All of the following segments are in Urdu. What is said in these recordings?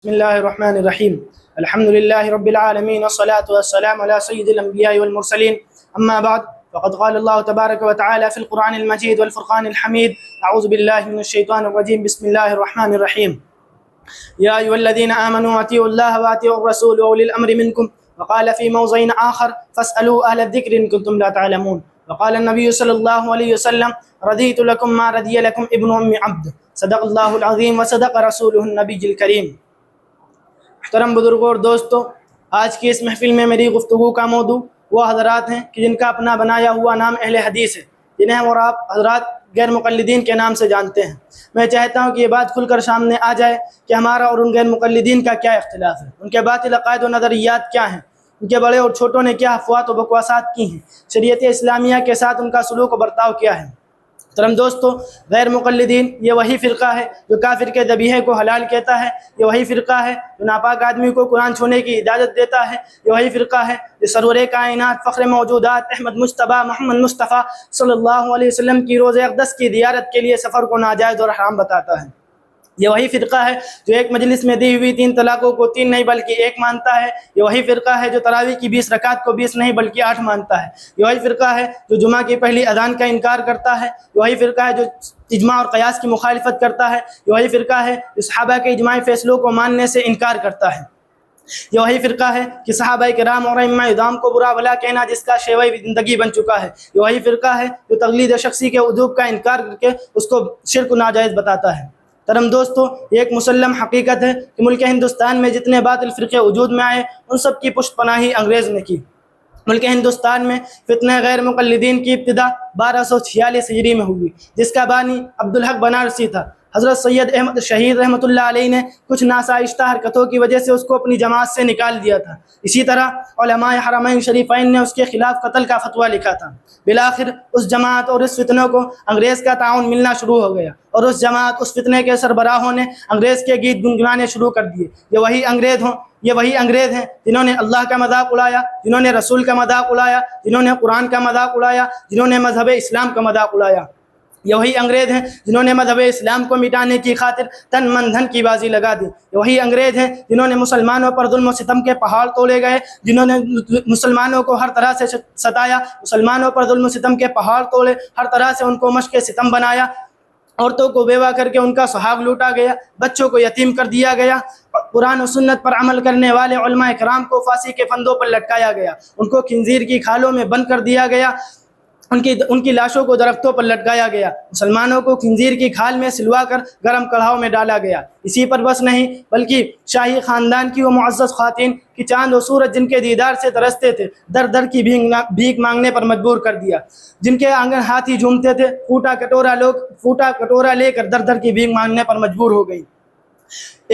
بسم الله الرحمن الرحيم. الحمد لله رب العالمين والصلاة والسلام على سيد الأنبياء والمرسلين. أما بعد، فقد قال الله تبارك وتعالى في القرآن المجيد والفرقان الحميد: أعوذ بالله من الشيطان الرجيم. بسم الله الرحمن الرحيم. يا أيها الذين آمنوا أطيعوا الله وأطيعوا الرسول وأولي الأمر منكم. وقال في موضع آخر: فاسألوا أهل الذكر إن كنتم لا تعلمون. وقال النبي صلى الله عليه وسلم: رضيت لكم ما رضي لكم ابن أم عبد. صدق الله العظيم وصدق رسوله النبي الكريم. محترم بزرگوں اور دوستوں، آج کی اس محفل میں میری گفتگو کا موضوع وہ حضرات ہیں کہ جن کا اپنا بنایا ہوا نام اہل حدیث ہے، جنہیں ہم اور آپ حضرات غیر مقلدین کے نام سے جانتے ہیں۔ میں چاہتا ہوں کہ یہ بات کھل کر سامنے آ جائے کہ ہمارا اور ان غیر مقلدین کا کیا اختلاف ہے، ان کے باطل عقائد و نظریات کیا ہیں، ان کے بڑے اور چھوٹوں نے کیا افواہات و بکواسات کی ہیں، شریعت اسلامیہ کے ساتھ ان کا سلوک و برتاؤ کیا ہے۔ محترم دوستو، غیر مقلدین یہ وہی فرقہ ہے جو کافر کے ذبیحے کو حلال کہتا ہے، یہ وہی فرقہ ہے جو ناپاک آدمی کو قرآن چھونے کی اجازت دیتا ہے، یہ وہی فرقہ ہے جو سرور کائنات فخر موجودات احمد مجتبیٰ محمد مصطفیٰ صلی اللہ علیہ وسلم کی روضہ اقدس کی زیارت کے لیے سفر کو ناجائز اور حرام بتاتا ہے۔ یہ وہی فرقہ ہے جو ایک مجلس میں دی ہوئی 3 طلاقوں کو 3 نہیں بلکہ 1 مانتا ہے۔ یہ وہی فرقہ ہے جو تراویح کی 20 رکعت کو 20 نہیں بلکہ 8 مانتا ہے۔ یہ وہی فرقہ ہے جو جمعہ کی پہلی اذان کا انکار کرتا ہے۔ یہ وہی فرقہ ہے جو اجماع اور قیاس کی مخالفت کرتا ہے۔ یہ وہی فرقہ ہے جو صحابہ کے اجماعی فیصلوں کو ماننے سے انکار کرتا ہے۔ یہ وہی فرقہ ہے کہ صحابہ کرام اور ائمہ اعظام کو برا بھلا کہنا جس کا شیوہ زندگی بن چکا ہے۔ یہ وہی فرقہ ہے جو تقلید شخصی کے وجوب کا انکار کر کے اس کو شرک و ناجائز بتاتا ہے۔ ترم دوستو، یہ ایک مسلم حقیقت ہے کہ ملک ہندوستان میں جتنے باطل فرقے وجود میں آئے ان سب کی پشت پناہی انگریز نے کی۔ ملک ہندوستان میں فتنہ غیر مقلدین کی ابتدا 1246 ہجری میں ہوئی، جس کا بانی عبدالحق بنارسی تھا۔ حضرت سید احمد شہید رحمۃ اللہ علیہ نے کچھ ناسائشتہ حرکتوں کی وجہ سے اس کو اپنی جماعت سے نکال دیا تھا۔ اسی طرح علماء حرمین شریفین نے اس کے خلاف قتل کا فتویٰ لکھا تھا۔ بالآخر اس جماعت اور اس فتنوں کو انگریز کا تعاون ملنا شروع ہو گیا اور اس جماعت اس فتنے کے سربراہوں نے انگریز کے گیت گنگنانے شروع کر دیے۔ یہ وہی انگریز ہیں جنہوں نے اللہ کا مذاق اڑایا، جنہوں نے رسول کا مذاق اڑایا، جنہوں نے قرآن کا مذاق اڑایا، جنہوں نے مذہب اسلام کا مذاق اڑایا۔ یہ وہی انگریز ہیں جنہوں نے مذہب اسلام کو مٹانے کی خاطر تن من دھن کی بازی لگا دی۔ یہ وہی انگریز ہیں جنہوں نے مسلمانوں پر ظلم و ستم کے پہاڑ توڑے گئے، جنہوں نے مسلمانوں کو ہر طرح سے ستایا، مسلمانوں پر ظلم و ستم کے پہاڑ توڑے، ہر طرح سے ان کو مشق ستم بنایا، عورتوں کو بیوہ کر کے ان کا سہاگ لوٹا گیا، بچوں کو یتیم کر دیا گیا، قرآن و سنت پر عمل کرنے والے علماء کرام کو پھانسی کے پھندوں پر لٹکایا گیا، ان کو خنزیر کی کھالوں میں بند کر دیا گیا، ان کی لاشوں کو درختوں پر لٹکایا گیا، مسلمانوں کو خنزیر کی کھال میں سلوا کر گرم کڑھاؤ میں ڈالا گیا۔ اسی پر بس نہیں بلکہ شاہی خاندان کی وہ معزز خواتین کہ چاند و سورج جن کے دیدار سے ترستے تھے، در در کی بھیک مانگنے پر مجبور کر دیا۔ جن کے آنگن ہاتھی جھومتے تھے، پھوٹا کٹورا لے کر در در کی بھیک مانگنے پر مجبور ہو گئی۔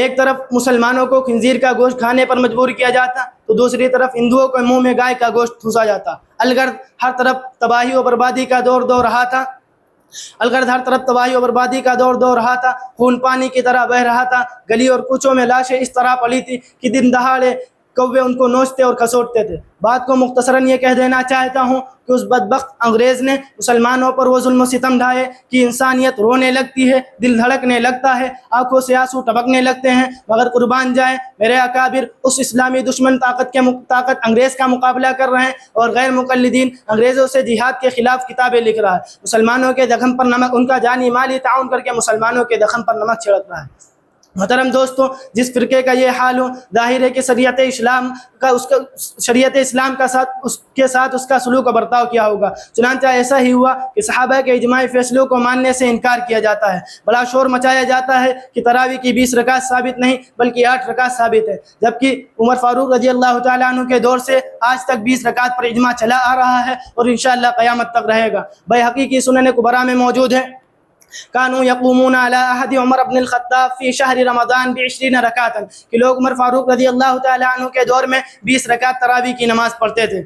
ایک طرف مسلمانوں کو خنزیر کا گوشت کھانے پر مجبور کیا جاتا تو دوسری طرف ہندوؤں کو منہ میں گائے کا گوشت ٹھوسا جاتا۔ الگرد ہر طرف تباہی و بربادی کا دور دور رہا تھا، خون پانی کی طرح بہہ رہا تھا۔ گلی اور کوچوں میں لاشیں اس طرح پڑی تھی کہ دن دہاڑے کوے ان کو نوچتے اور کھسوٹتے تھے۔ بات کو مختصراً یہ کہہ دینا چاہتا ہوں کہ اس بدبخت انگریز نے مسلمانوں پر وہ ظلم و ستم ڈھائے کہ انسانیت رونے لگتی ہے، دل دھڑکنے لگتا ہے، آنکھوں سے آنسو ٹپکنے لگتے ہیں، مگر قربان جائیں میرے اکابر اس اسلامی دشمن طاقت انگریز کا مقابلہ کر رہے ہیں، اور غیر مقلدین انگریزوں سے جہاد کے خلاف کتابیں لکھ رہا ہے، مسلمانوں کے زخم پر نمک، ان کا جانی مالی تعاون کر کے مسلمانوں کے زخم پر نمک چھڑک رہا ہے۔ محترم دوستوں، جس فرقے کا یہ حال ہو، ظاہر ہے کہ شریعت اسلام کے ساتھ اس کا سلوک و برتاؤ کیا ہوگا۔ چنانچہ ایسا ہی ہوا کہ صحابہ کے اجماعی فیصلوں کو ماننے سے انکار کیا جاتا ہے، بڑا شور مچایا جاتا ہے کہ تراویح کی 20 رکعت ثابت نہیں بلکہ 8 رکعت ثابت ہے، جبکہ عمر فاروق رضی اللہ تعالیٰ عنہ کے دور سے آج تک 20 رکعت پر اجماع چلا آ رہا ہے اور انشاءاللہ قیامت تک رہے گا۔ بیہقی کی سنن کبریٰ میں موجود ہے کانو یقومون علی عہد عمر بن الخطاب فی شہر رمضان ب20 رکعتا، کہ لوگ عمر فاروق رضی اللہ تعالیٰ عنہ کے دور میں 20 رکعت تراویح کی نماز پڑھتے تھے۔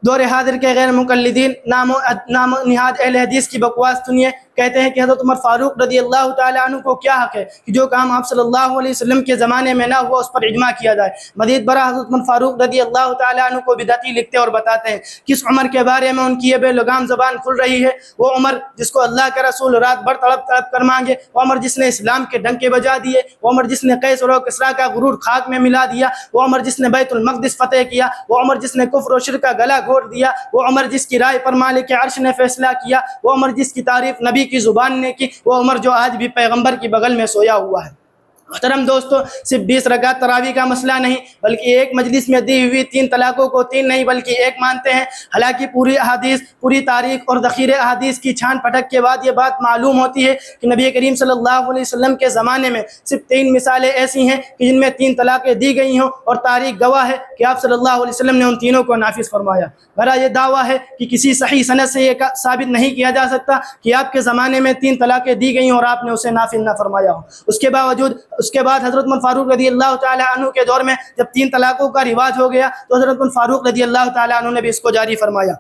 دور حاضر کے غیر مقلدین نام و نہاد اہل حدیث کی بکواس سنیے کہتے ہیں کہ حضرت عمر فاروق رضی اللہ تعالیٰ عنہ کو کیا حق ہے کہ جو کام آپ صلی اللہ علیہ وسلم کے زمانے میں نہ ہوا اس پر اجماع کیا جائے۔ مزید برآں حضرت عمر فاروق رضی اللہ تعالیٰ عنہ کو بدعتی لکھتے اور بتاتے ہیں۔ کس عمر کے بارے میں ان کی یہ بے لگام زبان کھل رہی ہے؟ وہ عمر جس کو اللہ کے رسول رات بھر تڑپ تڑپ کر مانگے، وہ عمر جس نے اسلام کے ڈنکے بجا دیے، وہ عمر جس نے قیصر و کسریٰ کا غرور خاک میں ملا دیا، وہ عمر جس نے بیت المقدس فتح کیا، وہ عمر جس نے کفر و شرک کا گلا گھونٹ دیا، وہ عمر جس کی رائے پر مالک عرش نے فیصلہ کیا، وہ عمر جس کی تعریف نبی کی زبان نے کی، وہ عمر جو آج بھی پیغمبر کی بغل میں سویا ہوا ہے۔ محترم دوستو، صرف 20 رکعت تراویح کا مسئلہ نہیں بلکہ ایک مجلس میں دی ہوئی 3 طلاقوں کو 3 نہیں بلکہ 1 مانتے ہیں۔ حالانکہ پوری احادیث، پوری تاریخ اور ذخیرے احادیث کی چھان پھٹک کے بعد یہ بات معلوم ہوتی ہے کہ نبی کریم صلی اللہ علیہ وسلم کے زمانے میں صرف 3 مثالیں ایسی ہیں کہ جن میں 3 طلاقیں دی گئی ہوں، اور تاریخ گواہ ہے کہ آپ صلی اللہ علیہ وسلم نے ان تینوں کو نافذ فرمایا۔ میرا یہ دعویٰ ہے کہ کسی صحیح سند سے یہ ثابت نہیں کیا جا سکتا کہ آپ کے زمانے میں 3 طلاقیں دی گئی اور آپ نے اسے نافذ نہ فرمایا ہو۔ اس کے بعد حضرت عمر فاروق رضی اللہ تعالیٰ عنہ کے دور میں جب 3 طلاقوں کا رواج ہو گیا تو حضرت عمر فاروق رضی اللہ تعالیٰ عنہ نے بھی اس کو جاری فرمایا۔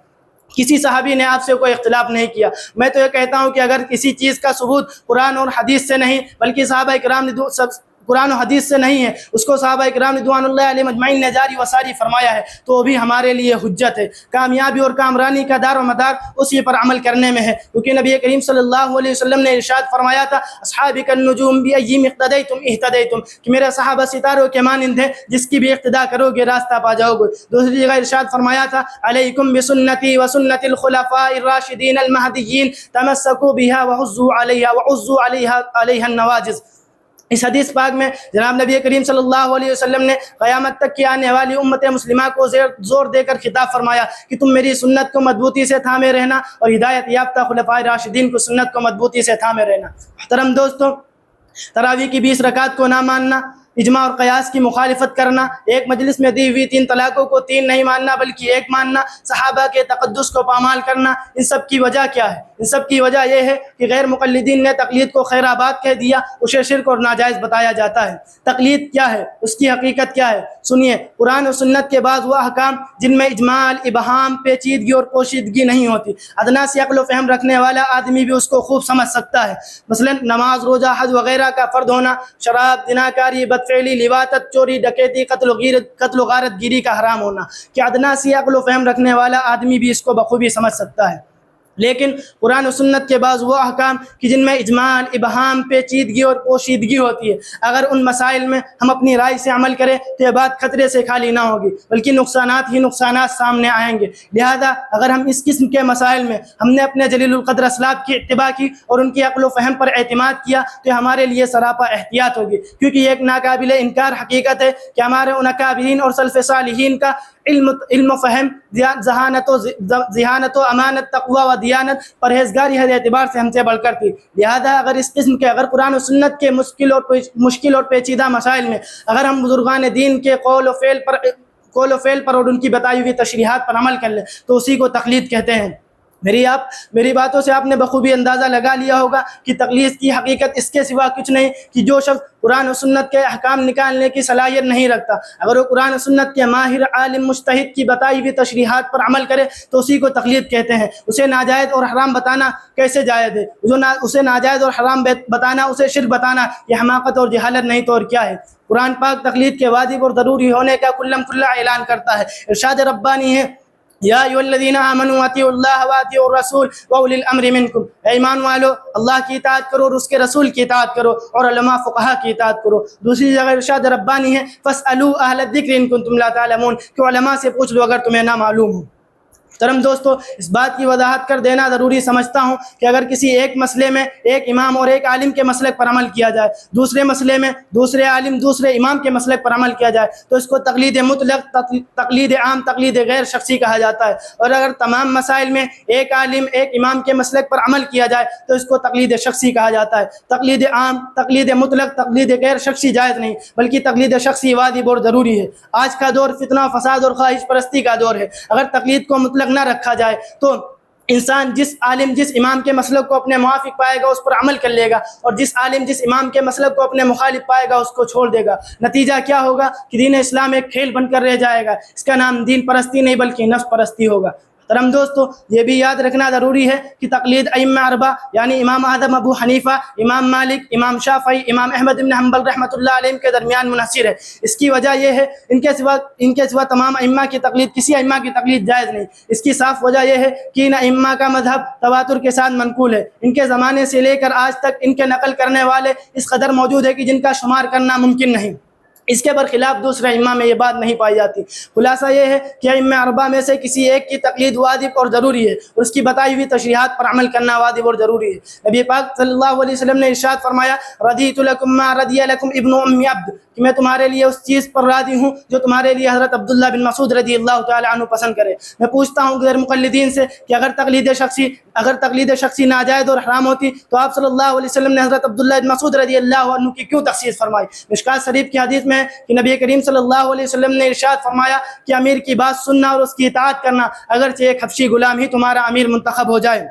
کسی صحابی نے آپ سے کوئی اختلاف نہیں کیا۔ میں تو یہ کہتا ہوں کہ اگر کسی چیز کا ثبوت قرآن اور حدیث سے نہیں بلکہ صحابہ کرام نے قرآن و حدیث سے نہیں ہے، اس کو صحابہ کرام رضوان اللہ علیہم اجمعین نے جاری و ساری فرمایا ہے، تو وہ بھی ہمارے لیے حجت ہے۔ کامیابی اور کامرانی کا دار و مدار اسی پر عمل کرنے میں ہے، کیونکہ نبی کریم صلی اللہ علیہ وسلم نے ارشاد فرمایا تھا، اصحابی کالنجوم بأیہم اقتدیتم اہتدیتم، کہ میرے صحابہ ستاروں کے مانند ہیں، جس کی بھی اقتدا کرو گے راستہ پا جاؤ گے۔ دوسری جگہ ارشاد فرمایا تھا، علیکم بسنتی وسنت الخلفاء الراشدین المہدیین تمسکوا بها وعضوا علیہا النواجذ۔ اس حدیث پاک میں جناب نبی کریم صلی اللہ علیہ وسلم نے قیامت تک کی آنے والی امت مسلمہ کو زور دے کر خطاب فرمایا کہ تم میری سنت کو مضبوطی سے تھامے رہنا اور ہدایت یافتہ خلفائے راشدین کو سنت کو مضبوطی سے تھامے رہنا۔ محترم دوستو، تراویح کی 20 رکعت کو نہ ماننا، اجماع اور قیاس کی مخالفت کرنا، ایک مجلس میں دی ہوئی 3 طلاقوں کو 3 نہیں ماننا بلکہ 1 ماننا، صحابہ کے تقدس کو پامال کرنا، ان سب کی وجہ کیا ہے؟ ان سب کی وجہ یہ ہے کہ غیر مقلدین نے تقلید کو خیر آباد کہہ دیا، اسے شرک اور ناجائز بتایا جاتا ہے۔ تقلید کیا ہے؟ اس کی حقیقت کیا ہے؟ سنیے، قرآن و سنت کے بعض وہ احکام جن میں اجمال، ابہام، پیچیدگی اور پوشیدگی نہیں ہوتی، ادنا سی عقل و فہم رکھنے والا آدمی بھی اس کو خوب سمجھ سکتا ہے۔ مثلا نماز، روزہ، حج وغیرہ کا فرض ہونا، شراب، زناکاری، بدفعلی، لواطت، چوری، ڈکیتی، قتل و غارت گیری کا حرام ہونا، کہ ادنا سی عقل و فہم رکھنے والا آدمی بھی اس کو بخوبی سمجھ سکتا ہے۔ لیکن قرآن و سنت کے بعض وہ احکام کہ جن میں اجمال، ابہام، پیچیدگی اور پوشیدگی ہوتی ہے، اگر ان مسائل میں ہم اپنی رائے سے عمل کریں تو یہ بات خطرے سے خالی نہ ہوگی بلکہ نقصانات ہی نقصانات سامنے آئیں گے۔ لہذا اگر ہم اس قسم کے مسائل میں ہم نے اپنے جلیل القدر اسلاف کی اتباع کی اور ان کی عقل و فہم پر اعتماد کیا تو ہمارے لیے سراپا احتیاط ہوگی، کیونکہ یہ ایک ناقابل انکار حقیقت ہے کہ ہمارے ان اکابرین اور سلف صالحین کا علم و فہم، ذہانت و امانت، تقوی و دیانت، پرہیزگاری ہر اعتبار سے ہم سے بڑھ کر تھی۔ لہذا اگر اس قسم کے قرآن و سنت کے مشکل اور پیچیدہ مسائل میں اگر ہم بزرگان دین کے قول و فعل پر اور ان کی بتائی ہوئی تشریحات پر عمل کر لیں تو اسی کو تقلید کہتے ہیں۔ میری باتوں سے آپ نے بخوبی اندازہ لگا لیا ہوگا کہ تقلید کی حقیقت اس کے سوا کچھ نہیں کہ جو شخص قرآن و سنت کے احکام نکالنے کی صلاحیت نہیں رکھتا، اگر وہ قرآن و سنت کے ماہر عالم مجتہد کی بتائی ہوئی تشریحات پر عمل کرے تو اسی کو تقلید کہتے ہیں۔ اسے ناجائز اور حرام بتانا کیسے جائز ہے؟ اسے ناجائز اور حرام بتانا، اسے شرک بتانا، یہ حماقت اور جہالت نہیں تو اور کیا ہے؟ قرآن پاک تقلید کے واجب اور ضروری ہونے کا کلم کلا اعلان کرتا ہے۔ ارشاد ربانی ہے، یا ایھا الذین آمنوا اطیعوا اللہ واطیعوا الرسول واولی الامر منکم، اے ایمان والو اللہ کی اطاعت کرو اور اس کے رسول کی اطاعت کرو اور علماء فقہا کی اطاعت کرو۔ دوسری جگہ ارشاد ربانی ہے، فاسألوا اہل الذکر ان کنتم لا تعلمون، کہ علماء سے پوچھ لو اگر تمہیں نہ معلوم ہو۔ محترم دوستو، اس بات کی وضاحت کر دینا ضروری سمجھتا ہوں کہ اگر کسی ایک مسئلے میں ایک امام اور ایک عالم کے مسلک پر عمل کیا جائے، دوسرے مسئلے میں دوسرے عالم دوسرے امام کے مسلک پر عمل کیا جائے تو اس کو تقلید مطلق، تقلید عام، تقلید غیر شخصی کہا جاتا ہے۔ اور اگر تمام مسائل میں ایک عالم ایک امام کے مسلک پر عمل کیا جائے تو اس کو تقلید شخصی کہا جاتا ہے۔ تقلید عام، تقلید مطلق، تقلید غیر شخصی جائز نہیں بلکہ تقلید شخصی واجب اور ضروری ہے۔ آج کا دور فتنہ، فساد اور خواہش پرستی کا دور ہے۔ اگر تقلید کو مطلق نہ رکھا جائے تو انسان جس عالم جس امام کے مسلک کو اپنے موافق پائے گا اس پر عمل کر لے گا، اور جس عالم جس امام کے مسلک کو اپنے مخالف پائے گا اس کو چھوڑ دے گا۔ نتیجہ کیا ہوگا کہ دین اسلام ایک کھیل بن کر رہ جائے گا۔ اس کا نام دین پرستی نہیں بلکہ نفس پرستی ہوگا۔ ترم دوستو یہ بھی یاد رکھنا ضروری ہے کہ تقلید ائمہ اربع یعنی امام اعظم ابو حنیفہ، امام مالک، امام شافعی، امام احمد بن حنبل رحمۃ اللہ علیہ کے درمیان منحصر ہے۔ اس کی وجہ یہ ہے ان کے سوا تمام ائمہ کی تقلید، کسی ائمہ کی تقلید جائز نہیں۔ اس کی صاف وجہ یہ ہے کہ ان ائمہ کا مذہب تواتر کے ساتھ منقول ہے، ان کے زمانے سے لے کر آج تک ان کے نقل کرنے والے اس قدر موجود ہے کہ جن کا شمار کرنا ممکن نہیں۔ اس کے برخلاف دوسرے ائمہ میں یہ بات نہیں پائی جاتی۔ خلاصہ یہ ہے کہ ائمہ اربعہ میں سے کسی ایک کی تقلید واجب اور ضروری ہے، اور اس کی بتائی ہوئی تشریحات پر عمل کرنا واجب اور ضروری ہے۔ نبی پاک صلی اللہ علیہ وسلم نے ارشاد فرمایا، رضیت لکم ما رضی لکم ابن ام عبد، کہ میں تمہارے لیے اس چیز پر راضی ہوں جو تمہارے لیے حضرت عبداللہ بن مسعود رضی اللہ تعالی عنہ پسند کرے۔ میں پوچھتا ہوں غیر مقلدین سے کہ اگر تقلید شخصی ناجائز اور حرام ہوتی تو آپ صلی اللہ علیہ وسلم نے حضرت عبداللہ بن مسعود رضی اللہ عنہ کی کیوں تخصیص فرمائی؟ مشکوٰۃ شریف کی حدیث میں کہ نبی کریم صلی اللہ علیہ وسلم نے ارشاد فرمایا کہ امیر کی بات سننا اور اس کی اطاعت کرنا اگرچہ ایک حبشی غلام ہی تمہارا امیر منتخب ہو جائے،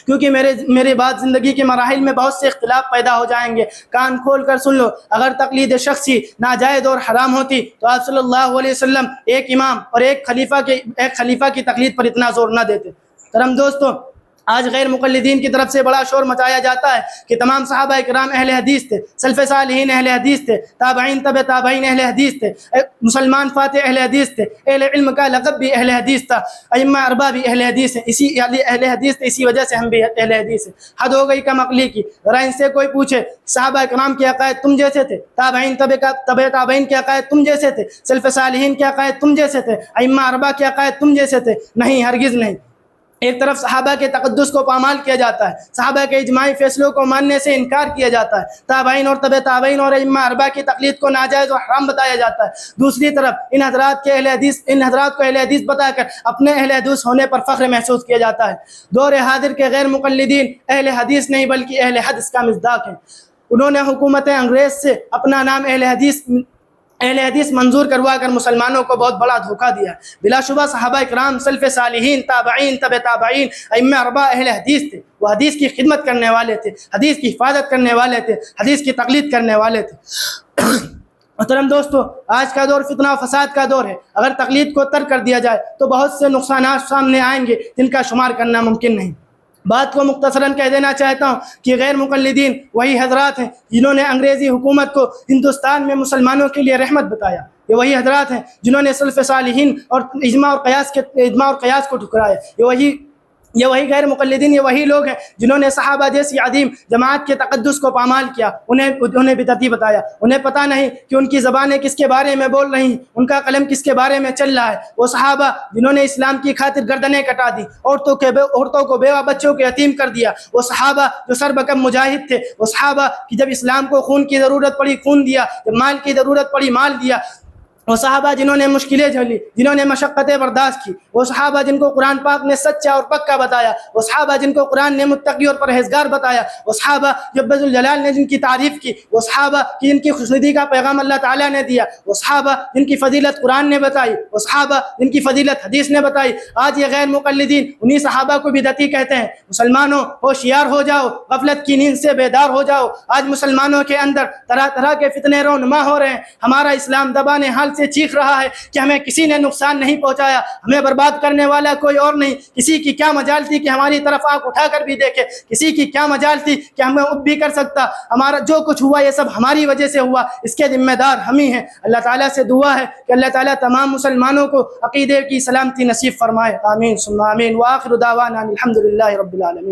کیونکہ میرے بعد زندگی کے مراحل میں بہت سے اختلاف پیدا ہو جائیں گے۔ کان کھول کر سن لو، اگر تقلید شخصی ناجائز اور حرام ہوتی تو آپ صلی اللہ علیہ وسلم ایک امام اور ایک خلیفہ کی تقلید پر اتنا زور نہ دیتے۔ کرم دوستو، آج غیر مقلدین کی طرف سے بڑا شور مچایا جاتا ہے کہ تمام صحابہ کرام اہل حدیث تھے، سلف صالحین اہل حدیث تھے، تابعین تبع تابعین اہل حدیث تھے، مسلمان فاتح اہل حدیث تھے، اہل علم کا لقب بھی اہل حدیث تھا، ائمہ اربعہ بھی اہل حدیث ہیں، اہل حدیث تھے، اسی وجہ سے ہم بھی اہل حدیث ہیں۔ حد ہو گئی کم عقلی کی۔ ذرا ان سے کوئی پوچھے صحابہ کرام کے عقائد تم جیسے تھے، تابعین تبع تابعین کے عقائد تم جیسے تھے، سلف صالحین کے عقائد تم جیسے تھے، ائمہ اربعہ کے عقائد تم جیسے تھے؟ نہیں، ہرگز نہیں۔ ایک طرف صحابہ کے تقدس کو پامال کیا جاتا ہے، صحابہ کے اجماعی فیصلوں کو ماننے سے انکار کیا جاتا ہے، تابعین اور تبع تابعین اور ائمہ اربعہ کی تقلید کو ناجائز اور حرام بتایا جاتا ہے۔ دوسری طرف ان حضرات کو اہل حدیث بتا کر اپنے اہل حدیث ہونے پر فخر محسوس کیا جاتا ہے۔ دور حاضر کے غیر مقلدین اہل حدیث نہیں بلکہ اہل حدیث کا مصداق ہیں۔ انہوں نے حکومت انگریز سے اپنا نام اہل حدیث منظور کروا کر مسلمانوں کو بہت بڑا دھوکہ دیا ہے۔ بلا شبہ صحابہ کرام، سلف صالحین، تابعین تبع تابعین، ائمہ اربعہ اہل حدیث تھے۔ وہ حدیث کی خدمت کرنے والے تھے، حدیث کی حفاظت کرنے والے تھے، حدیث کی تقلید کرنے والے تھے۔ محترم دوستو، آج کا دور فتنہ و فساد کا دور ہے۔ اگر تقلید کو ترک کر دیا جائے تو بہت سے نقصانات سامنے آئیں گے جن کا شمار کرنا ممکن نہیں۔ بات کو مختصراً کہہ دینا چاہتا ہوں کہ غیر مقلدین وہی حضرات ہیں جنہوں نے انگریزی حکومت کو ہندوستان میں مسلمانوں کے لیے رحمت بتایا۔ یہ وہی حضرات ہیں جنہوں نے سلف صالحین اور اجماع اور قیاس کو ٹھکرایا۔ یہ وہی غیر مقلدین، یہ وہی لوگ ہیں جنہوں نے صحابہ جیسی عظیم جماعت کے تقدس کو پامال کیا، انہیں بدعتی بتایا۔ انہیں پتہ نہیں کہ ان کی زبانیں کس کے بارے میں بول رہی ہیں، ان کا قلم کس کے بارے میں چل رہا ہے۔ وہ صحابہ جنہوں نے اسلام کی خاطر گردنیں کٹا دی، عورتوں کو بیوہ بچوں کو یتیم کر دیا۔ وہ صحابہ جو سر بکم مجاہد تھے۔ وہ صحابہ کہ جب اسلام کو خون کی ضرورت پڑی خون دیا، جب مال کی ضرورت پڑی مال دیا۔ وہ صحابہ جنہوں نے مشکلیں جھیلی، جنہوں نے مشقتیں برداشت کی۔ وہ صحابہ جن کو قرآن پاک نے سچا اور پکا بتایا۔ وہ صحابہ جن کو قرآن نے متقی اور پرہیزگار بتایا۔ وہ صحابہ جو رب الجلال نے جن کی تعریف کی۔ وہ صحابہ کی جن کی خوشنودی کا پیغام اللہ تعالیٰ نے دیا۔ وہ صحابہ جن کی فضیلت قرآن نے بتائی۔ وہ صحابہ جن کی فضیلت حدیث نے بتائی۔ آج یہ غیر مقلدین انہی صحابہ کو بدعتی کہتے ہیں۔ مسلمانوں ہوشیار ہو جاؤ، غفلت کی نیند سے بیدار ہو جاؤ۔ آج مسلمانوں کے اندر طرح طرح کے فتنے رونما ہو رہے ہیں۔ ہمارا اسلام دبانے حال سے چیخ رہا ہے کہ ہمیں کسی نے نقصان نہیں پہنچایا، ہمیں برباد کرنے والا کوئی اور نہیں۔ کسی کی کیا مجال تھی کہ ہماری طرف آنکھ اٹھا کر بھی دیکھے؟ کسی کی کیا مجال تھی کہ ہمیں اب بھی کر سکتا؟ ہمارا جو کچھ ہوا یہ سب ہماری وجہ سے ہوا، اس کے ذمہ دار ہم ہی ہیں۔ اللہ تعالیٰ سے دعا ہے کہ اللہ تعالیٰ تمام مسلمانوں کو عقیدے کی سلامتی نصیب فرمائے۔ آمین ثم آمین۔ وآخر دعوانا الحمد للہ رب العالمین۔